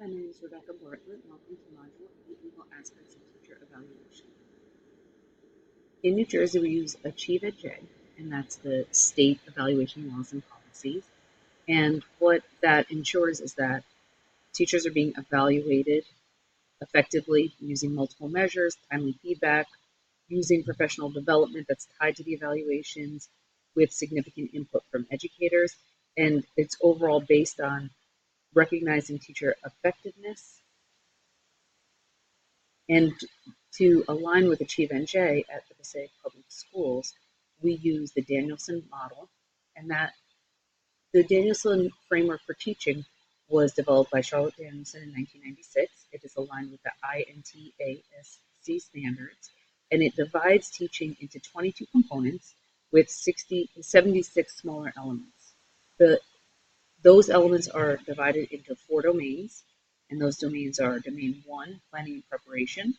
My name is R.Bartlett. Welcome to Module 8, Legal Aspects of Teacher Evaluation. In New Jersey, we use Achieve at J, and that's the state evaluation laws and policies. And what that ensures is that teachers are being evaluated effectively using multiple measures, timely feedback, using professional development that's tied to the evaluations with significant input from educators. And it's overall based on recognizing teacher effectiveness. And to align with Achieve NJ at the Passaic Public Schools, we use the Danielson model, and that the Danielson framework for teaching was developed by Charlotte Danielson in 1996. It is aligned with the INTASC standards, and it divides teaching into 22 components with 76 smaller elements. Those elements are divided into 4 domains, and those domains are Domain 1, planning and preparation,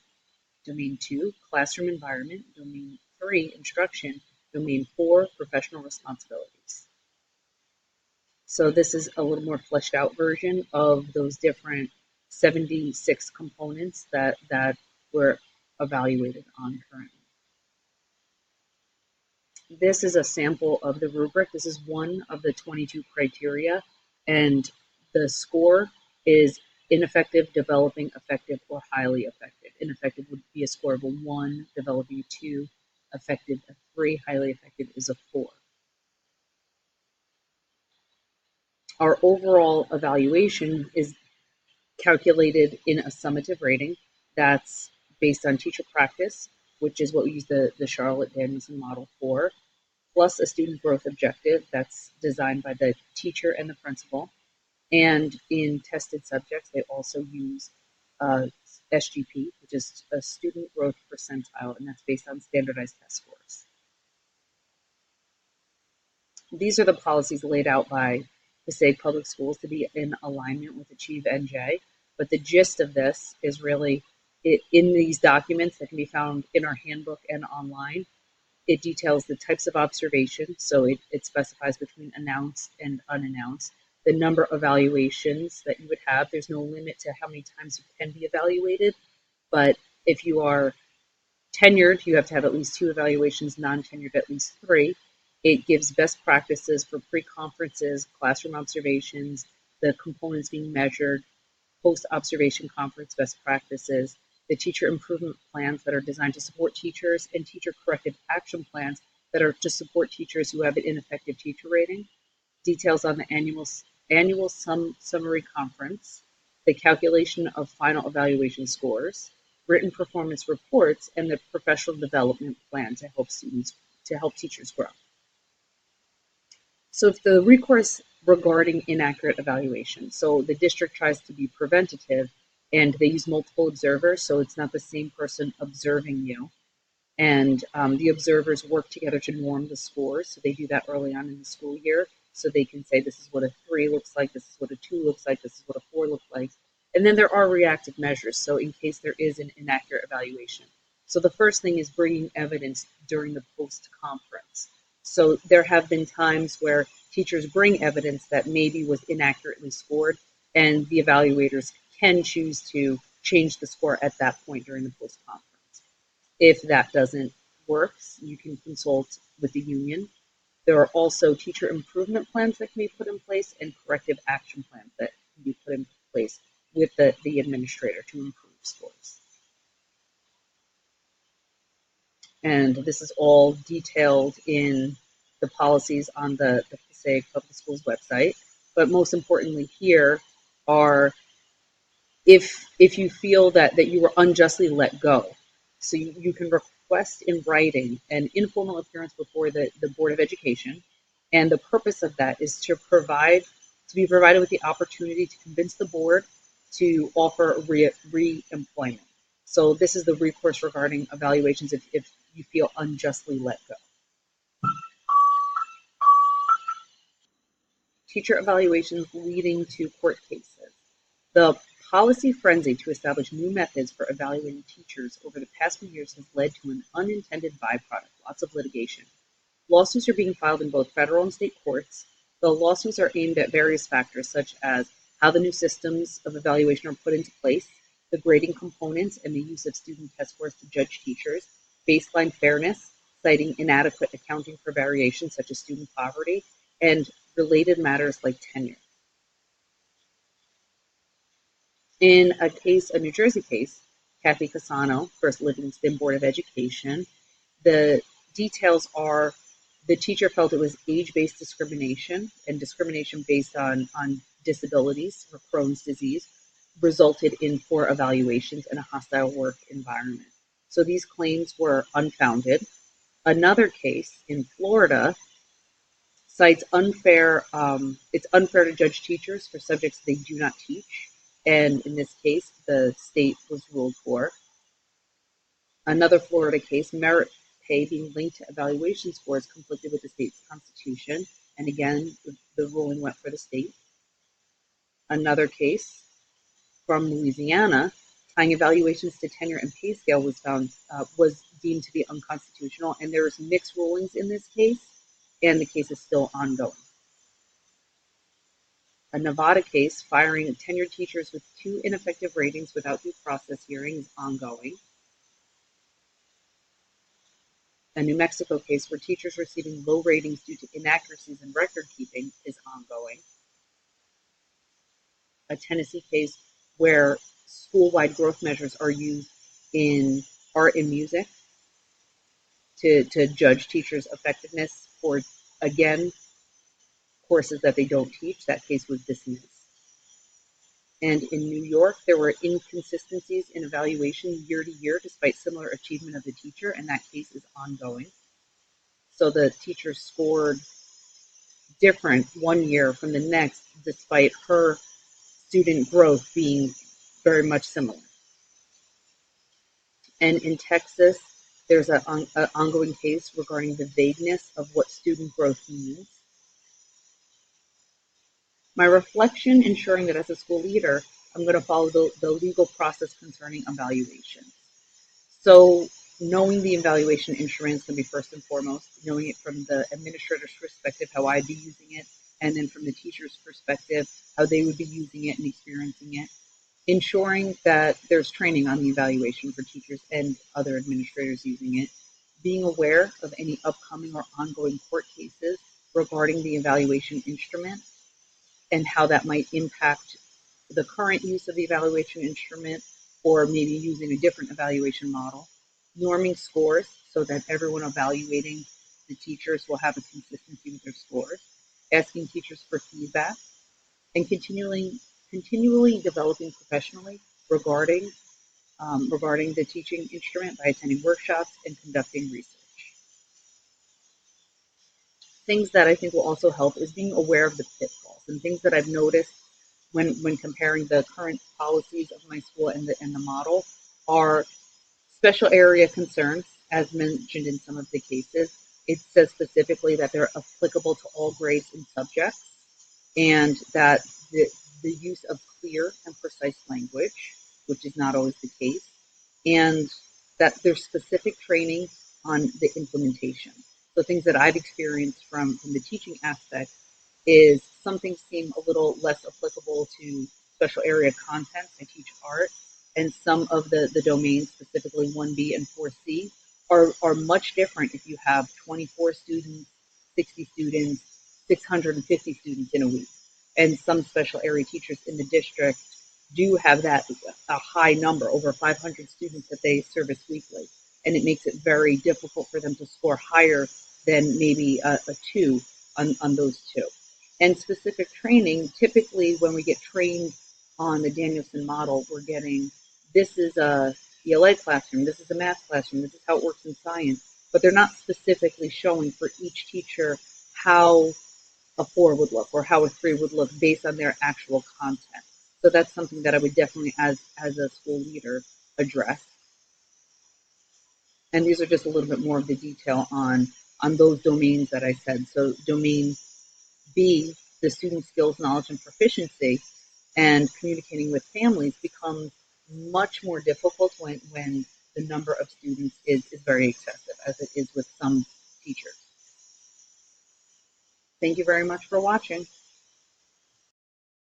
Domain 2, classroom environment, Domain 3, instruction, Domain 4, professional responsibilities. So this is a little more fleshed out version of those different 76 components that we're evaluated on currently. This is a sample of the rubric. This is one of the 22 criteria, and the score is ineffective, developing, effective, or highly effective. Ineffective would be a score of a 1, developing a 2, effective a 3, highly effective is a 4. Our overall evaluation is calculated in a summative rating that's based on teacher practice, which is what we use the Charlotte Danielson model for, plus a student growth objective that's designed by the teacher and the principal. And in tested subjects, they also use SGP, which is a student growth percentile, and that's based on standardized test scores. These are the policies laid out by Passaic Public Schools to be in alignment with Achieve NJ, but the gist of this is really in these documents that can be found in our handbook and online. It details the types of observations, so it specifies between announced and unannounced, the number of evaluations that you would have. There's no limit to how many times you can be evaluated, but if you are tenured, you have to have at least 2 evaluations, non-tenured at least 3. It gives best practices for pre-conferences, classroom observations, the components being measured, post-observation conference best practices, the teacher improvement plans that are designed to support teachers, and teacher corrective action plans that are to support teachers who have an ineffective teacher rating, details on the annual summary conference, the calculation of final evaluation scores, written performance reports, and the professional development plan to help teachers grow. So if the recourse regarding inaccurate evaluation, so the district tries to be preventative and they use multiple observers, so it's not the same person observing you. And the observers work together to norm the scores. So they do that early on in the school year. So they can say, this is what a 3 looks like, this is what a 2 looks like, this is what a 4 looks like. And then there are reactive measures, so in case there is an inaccurate evaluation. So the first thing is bringing evidence during the post-conference. So there have been times where teachers bring evidence that maybe was inaccurately scored, and the evaluators can choose to change the score at that point during the post-conference. If that doesn't work, you can consult with the union. There are also teacher improvement plans that can be put in place and corrective action plans that can be put in place with the administrator to improve scores. And this is all detailed in the policies on the Passaic Public Schools website. But most importantly here are if you feel that you were unjustly let go. So you can request in writing an informal appearance before the Board of Education. And the purpose of that is to be provided with the opportunity to convince the board to offer re-employment. So this is the recourse regarding evaluations if you feel unjustly let go. Teacher evaluations leading to court cases. The policy frenzy to establish new methods for evaluating teachers over the past few years has led to an unintended byproduct, lots of litigation. Lawsuits are being filed in both federal and state courts. The lawsuits are aimed at various factors such as how the new systems of evaluation are put into place, the grading components, and the use of student test scores to judge teachers, baseline fairness, citing inadequate accounting for variations such as student poverty, and related matters like tenure. In a New Jersey case, Kathy Casano versus Livingston Board of Education, the details are the teacher felt it was age-based discrimination and discrimination based on disabilities or Crohn's disease resulted in poor evaluations and a hostile work environment. So these claims were unfounded. Another case in Florida cites it's unfair to judge teachers for subjects they do not teach. And in this case, the state was ruled for. Another Florida case, merit pay being linked to evaluation scores conflicted with the state's constitution. And again, the ruling went for the state. Another case from Louisiana, tying evaluations to tenure and pay scale was deemed to be unconstitutional. And there was mixed rulings in this case, and the case is still ongoing. A Nevada case, firing tenured teachers with 2 ineffective ratings without due process hearing, is ongoing. A New Mexico case where teachers receiving low ratings due to inaccuracies in record keeping is ongoing. A Tennessee case where school-wide growth measures are used in art and music to judge teachers' effectiveness for, again, courses that they don't teach. That case was dismissed. And in New York, there were inconsistencies in evaluation year to year despite similar achievement of the teacher, and that case is ongoing. So the teacher scored different one year from the next despite her student growth being very much similar. And in Texas, there's an ongoing case regarding the vagueness of what student growth means. My reflection, ensuring that as a school leader, I'm going to follow the legal process concerning evaluation. So knowing the evaluation instruments can be first and foremost, knowing it from the administrator's perspective, how I'd be using it, and then from the teacher's perspective, how they would be using it and experiencing it. Ensuring that there's training on the evaluation for teachers and other administrators using it. Being aware of any upcoming or ongoing court cases regarding the evaluation instrument and how that might impact the current use of the evaluation instrument or maybe using a different evaluation model. Norming scores so that everyone evaluating the teachers will have a consistency with their scores. Asking teachers for feedback and continually developing professionally regarding the teaching instrument by attending workshops and conducting research. Things that I think will also help is being aware of the pitfalls and things that I've noticed when comparing the current policies of my school and the model are special area concerns, as mentioned in some of the cases. It says specifically that they're applicable to all grades and subjects, and that the use of clear and precise language, which is not always the case, and that there's specific training on the implementation. So things that I've experienced from the teaching aspect is some things seem a little less applicable to special area content. I teach art, and some of the domains, specifically 1B and 4C, are much different if you have 24 students, 60 students, 650 students in a week. And some special area teachers in the district do have a high number, over 500 students that they service weekly. And it makes it very difficult for them to score higher than maybe a 2 on those two. And specific training, typically when we get trained on the Danielson model, we're getting, this is a ELA classroom, this is a math classroom, this is how it works in science, but they're not specifically showing for each teacher how a 4 would look or how a 3 would look based on their actual content. So that's something that I would definitely, as a school leader, address. And these are just a little bit more of the detail on those domains that I said. So domain B, the student skills, knowledge, and proficiency, and communicating with families becomes much more difficult when the number of students is very excessive, as it is with some teachers. Thank you very much for watching.